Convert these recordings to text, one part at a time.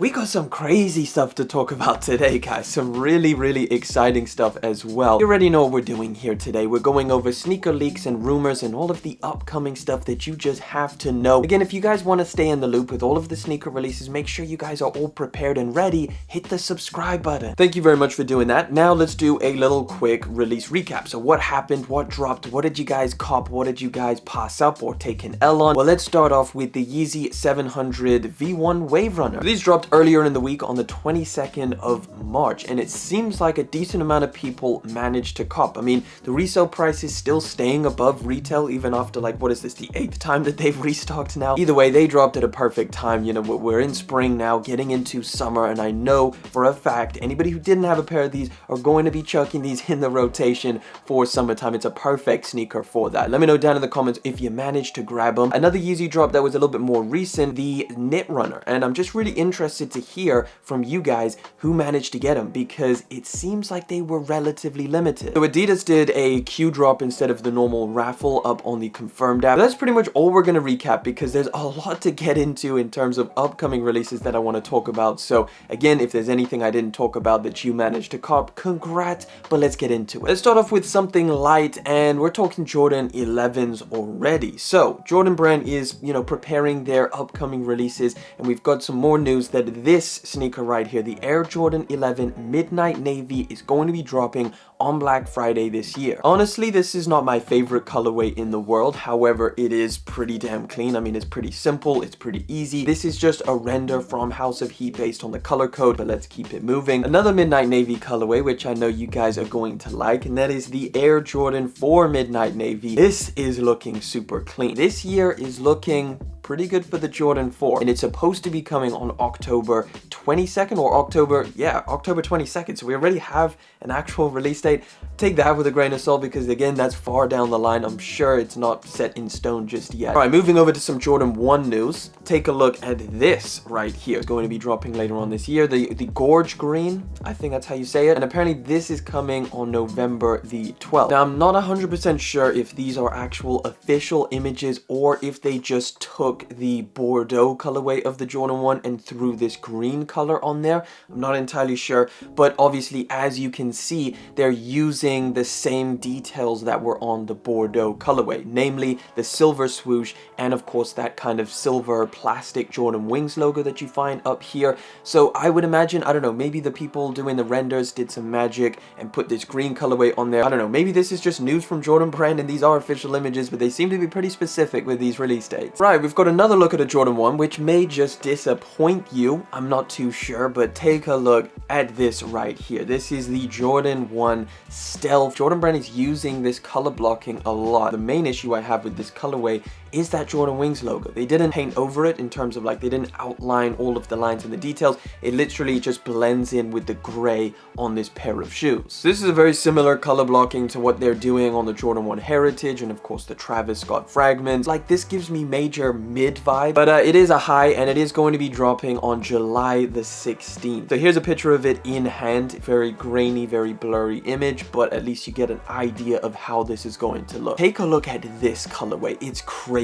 We got some crazy stuff to talk about today, guys. Some really exciting stuff as well. You already know what we're doing here today. We're going over sneaker leaks and rumors and all of the upcoming stuff that you just have to know. Again, if you guys want to stay in the loop with all of the sneaker releases, make sure you guys are all prepared and ready. Hit the subscribe button. Thank you very much for doing that. Now let's do a little quick release recap. So what happened, what dropped, what did you guys cop, what did you guys pass up or take an L on? Well, let's start off with the Yeezy 700 V1 Wave Runner. These dropped earlier in the week on the 22nd of March, and it seems like a decent amount of people managed to cop. I mean, the resale price is still staying above retail even after, like, what is this, the 8th time that they've restocked now? Either way, they dropped at a perfect time. You know, we're in spring now, getting into summer, and I know for a fact anybody who didn't have a pair of these are going to be chucking these in the rotation for summertime. It's a perfect sneaker for that. Let me know down in the comments if you managed to grab them. Another Yeezy drop that was a little bit more recent, the Knit Runner, and I'm just really interested to hear from you guys who managed to get them, because it seems like they were relatively limited. So Adidas did a Q drop instead of the normal raffle up on the Confirmed app. But that's pretty much all we're going to recap, because there's a lot to get into in terms of upcoming releases that I want to talk about. So again, if there's anything I didn't talk about that you managed to cop, congrats, but let's get into it. Let's start off with something light, and we're talking Jordan 11s already. So Jordan Brand is, you know, preparing their upcoming releases, and we've got some more news that this sneaker right here, the Air Jordan 11 Midnight Navy, is going to be dropping on Black Friday this year. Honestly, this is not my favorite colorway in the world. However, it is pretty damn clean. I mean, it's pretty simple, it's pretty easy. This is just a render from House of Heat based on the color code, but let's keep it moving. Another Midnight Navy colorway, which I know you guys are going to like, and that is the Air Jordan 4 Midnight Navy. This is looking super clean. This year is looking pretty good for the Jordan 4, and it's supposed to be coming on October 22nd or October 22nd. So we already have an actual release date. Take that with a grain of salt, because again, that's far down the line. I'm sure it's not set in stone just yet. All right, moving over to some Jordan 1 news. Take a look at this right here. It's going to be dropping later on this year. The Gorge green, I think that's how you say it. And apparently this is coming on November the 12th. Now, I'm not 100% sure if these are actual official images or if they just took the Bordeaux colorway of the Jordan 1 and threw this green color on there. I'm not entirely sure, but obviously, as you can see, they're using the same details that were on the Bordeaux colorway, namely the silver swoosh and of course that kind of silver plastic Jordan Wings logo that you find up here. So I would imagine, I don't know, maybe the people doing the renders did some magic and put this green colorway on there. I don't know, maybe this is just news from Jordan Brand and these are official images, but they seem to be pretty specific with these release dates. Right, we've got another look at a Jordan 1, which may just disappoint you. I'm not too sure, but take a look at this right here. This is the Jordan 1 Stealth. Jordan Brand is using this color blocking a lot. The main issue I have with this colorway is that Jordan Wings logo. They didn't paint over it in terms of, like, they didn't outline all of the lines and the details. It literally just blends in with the gray on this pair of shoes. This is a very similar color blocking to what they're doing on the Jordan 1 Heritage and of course the Travis Scott Fragments. Like, this gives me major mid vibe, but it is a high, and it is going to be dropping on July the 16th. So here's a picture of it in hand. Very grainy, very blurry image, but at least you get an idea of how this is going to look. Take a look at this colorway. It's crazy.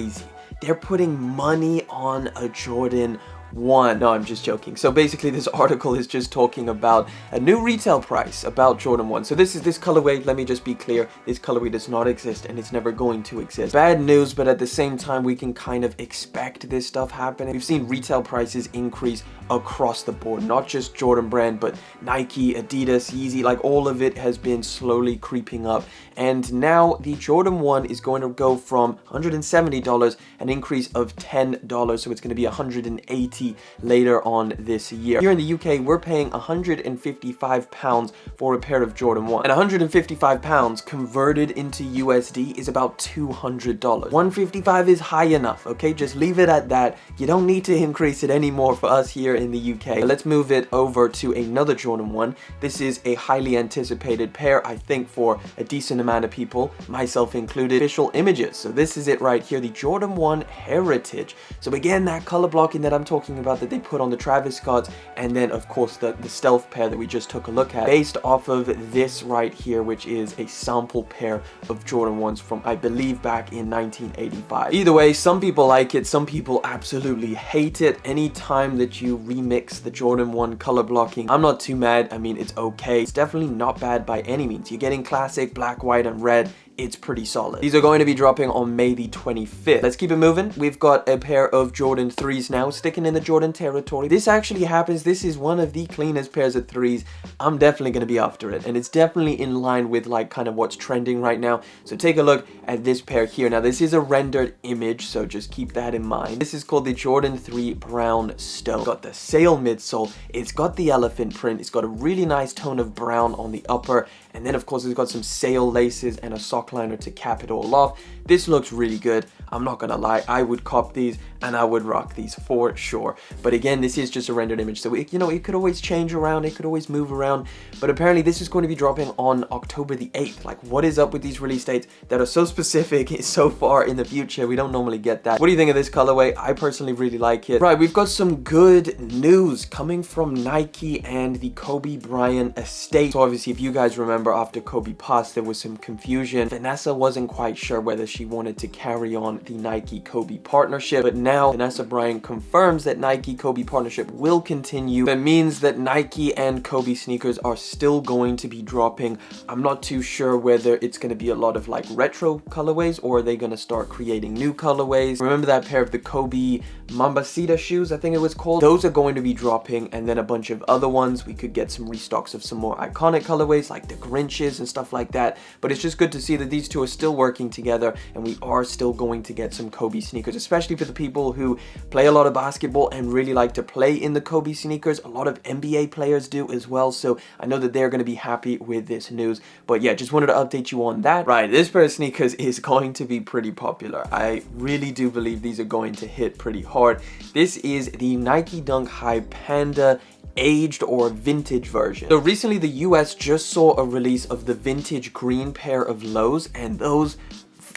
They're putting money on a Jordan 1. No, I'm just joking. So basically this article is just talking about a new retail price about Jordan 1. So this colorway, let me just be clear, this colorway does not exist and it's never going to exist. Bad news, but at the same time we can kind of expect this stuff happening. We've seen retail prices increase across the board, not just Jordan Brand, but Nike, Adidas, Yeezy, like all of it has been slowly creeping up. And now the Jordan 1 is going to go from $170, an increase of $10, so it's going to be $180 later on this year. Here in the UK, we're paying £155 for a pair of Jordan 1. And £155 converted into USD is about $200. $155 is high enough, okay? Just leave it at that. You don't need to increase it anymore for us here in the UK. Let's move it over to another Jordan 1. This is a highly anticipated pair, I think, for a decent amount of people, myself included. Official images. So this is it right here, the Jordan 1 Heritage. So again, that color blocking that I'm talking talking about that they put on the Travis Scotts, and then of course the stealth pair that we just took a look at, based off of this right here, which is a sample pair of Jordan 1s from, I believe, back in 1985. Either way, some people like it, some people absolutely hate it. Anytime that you remix the Jordan 1 color blocking, I'm not too mad. I mean, it's okay. It's definitely not bad by any means. You're getting classic black, white, and red. It's pretty solid. These are going to be dropping on May the 25th. Let's keep it moving. We've got a pair of Jordan 3s now, sticking in the Jordan territory. This actually happens. This is one of the cleanest pairs of 3s. I'm definitely going to be after it, and it's definitely in line with like kind of what's trending right now. So take a look at this pair here. Now this is a rendered image, so just keep that in mind. This is called the Jordan 3 Brown Stone. It's got the sail midsole. It's got the elephant print. It's got a really nice tone of brown on the upper, and then of course it's got some sail laces and a sock liner to cap it all off. This looks really good. I'm not gonna lie, I would cop these and I would rock these for sure. But again, this is just a rendered image, so it, you know, it could always change around, it could always move around. But apparently this is going to be dropping on October the 8th. Like, what is up with these release dates that are so specific so far in the future? We don't normally get that. What do you think of this colorway? I personally really like it. Right, we've got some good news coming from Nike and the Kobe Bryant estate. So obviously, if you guys remember, after Kobe passed, there was some confusion. Vanessa wasn't quite sure whether she wanted to carry on the Nike Kobe partnership, but now Vanessa Bryant confirms that Nike Kobe partnership will continue. That means that Nike and Kobe sneakers are still going to be dropping. I'm not too sure whether it's going to be a lot of like retro colorways, or are they going to start creating new colorways. Remember that pair of the Kobe Mambasita shoes, I think it was called? Those are going to be dropping, and then a bunch of other ones. We could get some restocks of some more iconic colorways like the Grinches and stuff like that. But it's just good to see that these two are still working together, and we are still going to get some Kobe sneakers, especially for the people who play a lot of basketball and really like to play in the Kobe sneakers. A lot of NBA players do as well, so I know that they're going to be happy with this news. But yeah, just wanted to update you on that. Right, this pair of sneakers is going to be pretty popular. I really do believe these are going to hit pretty hard. This is the Nike Dunk High Panda aged or vintage version. So recently the US just saw a release of the vintage green pair of lows, and those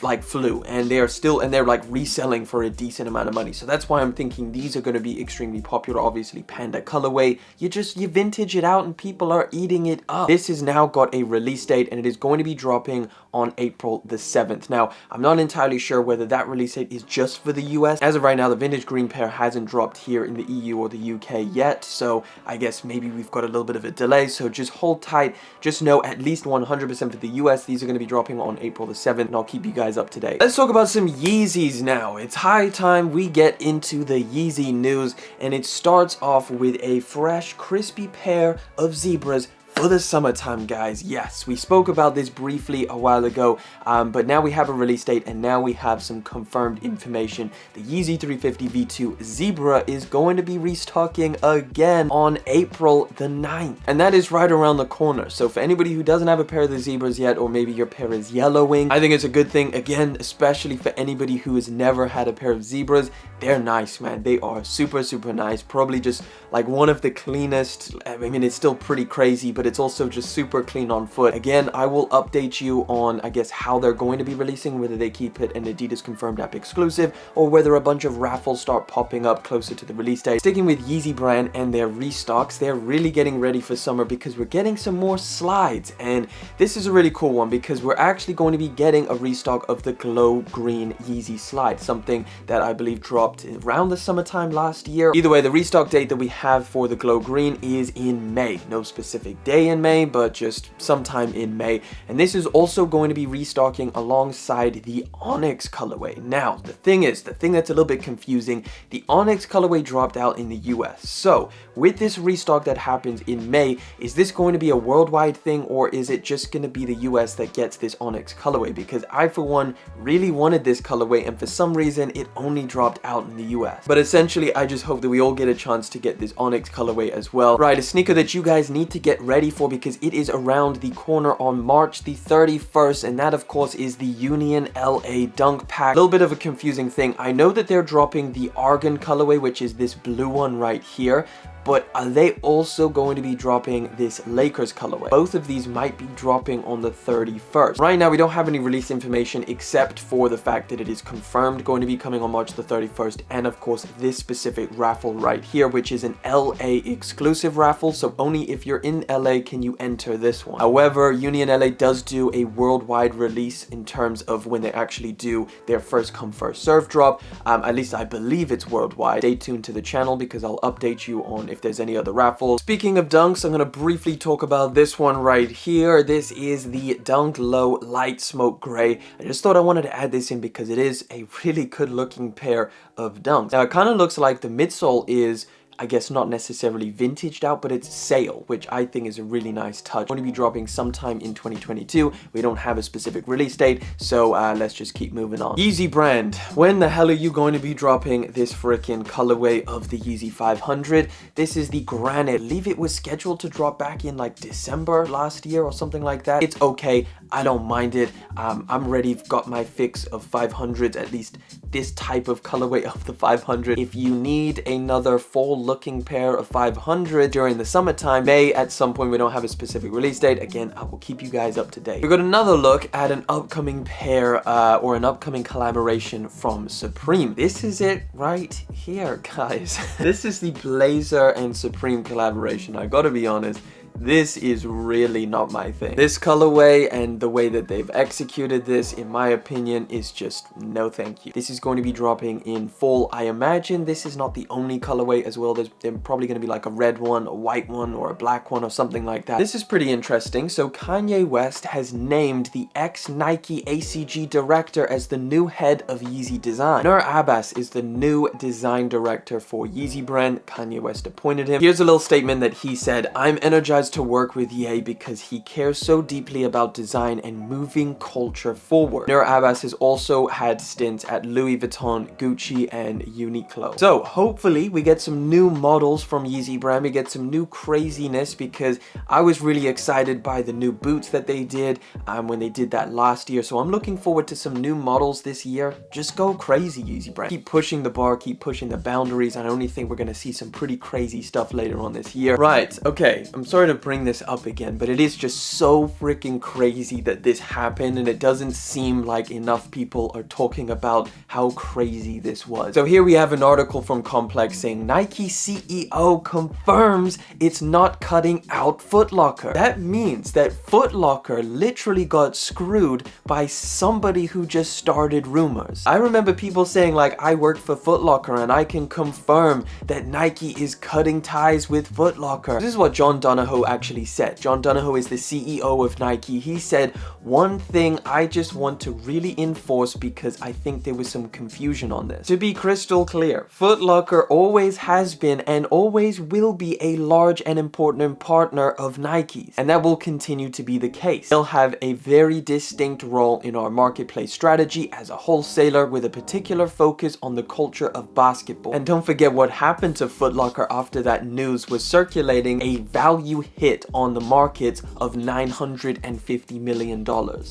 like flew, and they're like reselling for a decent amount of money. So that's why I'm thinking these are going to be extremely popular. Obviously Panda colorway, you vintage it out and people are eating it up. This has now got a release date, and it is going to be dropping on April the 7th. Now, I'm not entirely sure whether that release date is just for the US. As of right now, the vintage green pair hasn't dropped here in the EU or the UK yet, so I guess maybe we've got a little bit of a delay. So just hold tight. Just know at least 100% for the US, these are going to be dropping on April the 7th, and I'll keep you guys up to date. Let's talk about some Yeezys now. It's high time we get into the Yeezy news, and it starts off with a fresh, crispy pair of zebras for the summertime, guys. Yes, we spoke about this briefly a while ago, but now we have a release date, and now we have some confirmed information. The Yeezy 350 V2 Zebra is going to be restocking again on April the 9th, and that is right around the corner. So for anybody who doesn't have a pair of the Zebras yet, or maybe your pair is yellowing, I think it's a good thing, again, especially for anybody who has never had a pair of Zebras. They're nice, man. They are super, super nice. Probably just like one of the cleanest. I mean, it's still pretty crazy, but it's also just super clean on foot. Again, I will update you on, I guess, how they're going to be releasing, whether they keep it an Adidas confirmed app exclusive, or whether a bunch of raffles start popping up closer to the release date. Sticking with Yeezy brand and their restocks, they're really getting ready for summer because we're getting some more slides, and this is a really cool one because we're actually going to be getting a restock of the glow green Yeezy slide, something that I believe dropped around the summertime last year. Either way, the restock date that we have for the glow green is in May. No specific day in May, but just sometime in May. And this is also going to be restocking alongside the Onyx colorway. Now, the thing that's a little bit confusing, the Onyx colorway dropped out in the US. So with this restock that happens in May, is this going to be a worldwide thing, or is it just going to be the US that gets this Onyx colorway? Because I, for one, really wanted this colorway, and for some reason it only dropped out in the US. But essentially, I just hope that we all get a chance to get this Onyx colorway as well. Right, a sneaker that you guys need to get ready for because it is around the corner on March the 31st, and that of course is the Union LA Dunk Pack. A little bit of a confusing thing. I know that they're dropping the Argon colorway, which is this blue one right here, but are they also going to be dropping this Lakers colorway? Both of these might be dropping on the 31st. Right now, we don't have any release information except for the fact that it is confirmed going to be coming on March the 31st, and of course, this specific raffle right here, which is an LA exclusive raffle, so only if you're in LA can you enter this one. However, Union LA does do a worldwide release in terms of when they actually do their first come first serve drop. At least I believe it's worldwide. Stay tuned to the channel because I'll update you on if there's any other raffles. Speaking of dunks, I'm going to briefly talk about this one right here. This is the Dunk Low Light Smoke Gray. I just thought I wanted to add this in because it is a really good looking pair of dunks. Now it kind of looks like the midsole is, I guess, not necessarily vintaged out, but it's sale, which I think is a really nice touch. Going to be dropping sometime in 2022. We don't have a specific release date, so let's just keep moving on. Yeezy brand, when the hell are you going to be dropping this freaking colorway of the Yeezy 500? This is the Granite. I believe it was scheduled to drop back in like December last year or something like that. It's okay. I don't mind it. I'm ready. Got my fix of 500s, at least this type of colorway of the 500. If you need another fall looking pair of 500 during the summertime, may at some point, we don't have a specific release date. Again, I will keep you guys up to date. We got another look at an upcoming pair or an upcoming collaboration from Supreme. This is it right here, guys. This is the Blazer and Supreme collaboration. I gotta be honest, this is really not my thing. This colorway and the way that they've executed this, in my opinion, is just no thank you. This is going to be dropping in fall. I imagine this is not the only colorway as well. There's probably going to be like a red one, a white one, or a black one, or something like that. This is pretty interesting. So Kanye West has named the ex-Nike ACG director as the new head of Yeezy design. Nur Abbas is the new design director for Yeezy brand. Kanye West appointed him. Here's a little statement that he said: "I'm energized to work with Ye because he cares so deeply about design and moving culture forward." Nur Abbas has also had stints at Louis Vuitton, Gucci, and Uniqlo. So hopefully we get some new models from Yeezy brand. We get some new craziness, because I was really excited by the new boots that they did when they did that last year. So I'm looking forward to some new models this year. Just go crazy, Yeezy brand. Keep pushing the bar, keep pushing the boundaries. I only think we're going to see some pretty crazy stuff later on this year. Right, okay, I'm sorry to bring this up again, but it is just so freaking crazy that this happened, and it doesn't seem like enough people are talking about how crazy this was. So here we have an article from Complex saying Nike CEO confirms it's not cutting out Foot Locker. That means that Foot Locker literally got screwed by somebody who just started Rumours. I remember people saying like, I worked for Foot Locker and I can confirm that Nike is cutting ties with Foot Locker. This is what John Donahoe actually said. John Donahoe is the CEO of Nike. He said, "One thing I just want to really enforce, because I think there was some confusion on this. To be crystal clear, Foot Locker always has been and always will be a large and important partner of Nike's, and that will continue to be the case. They'll have a very distinct role in our marketplace strategy as a wholesaler, with a particular focus on the culture of basketball." And don't forget what happened to Foot Locker after that news was circulating: a value hit on the markets of $950 million.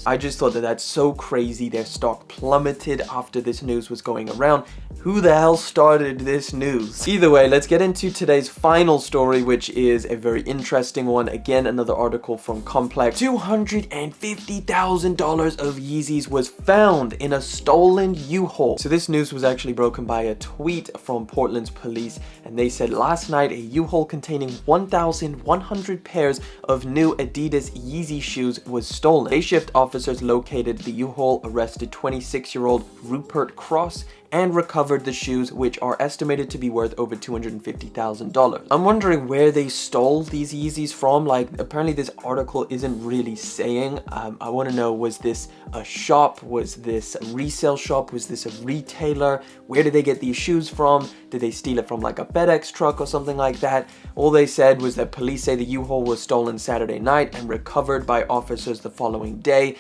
I just thought that that's so crazy. Their stock plummeted after this news was going around. Who the hell started this news? Either way, let's get into today's final story, which is a very interesting one. Again, another article from Complex. $250,000 of Yeezys was found in a stolen U-Haul. So this news was actually broken by a tweet from Portland's police, and they said last night a U-Haul containing 1,100 pairs of new Adidas Yeezy shoes was stolen. Day shift officers located the U-Haul, arrested 26-year-old Rupert Cross, and recovered the shoes, which are estimated to be worth over $250,000. I'm wondering where they stole these Yeezys from. Like, apparently this article isn't really saying. I want to know, was this a shop? Was this a resale shop? Was this a retailer? Where did they get these shoes from? Did they steal it from like a FedEx truck or something like that? All they said was that police say the U-Haul was stolen Saturday night and recovered by officers the following day.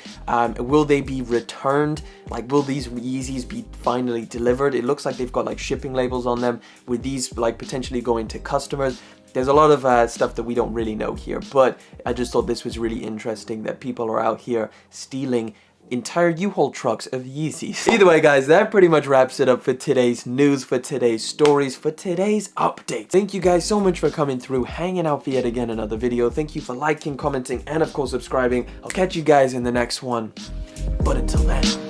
Will they be returned? Like, will these Yeezys be finally delivered? It looks like they've got like shipping labels on them, with these like potentially going to customers. There's a lot of stuff that we don't really know here, but I just thought this was really interesting that people are out here stealing entire U-Haul trucks of Yeezys. Either way, guys, that pretty much wraps it up for today's news, for today's stories, for today's updates. Thank you guys so much for coming through, hanging out for yet again another video. Thank you for liking, commenting, and of course subscribing. I'll catch you guys in the next one. But until then...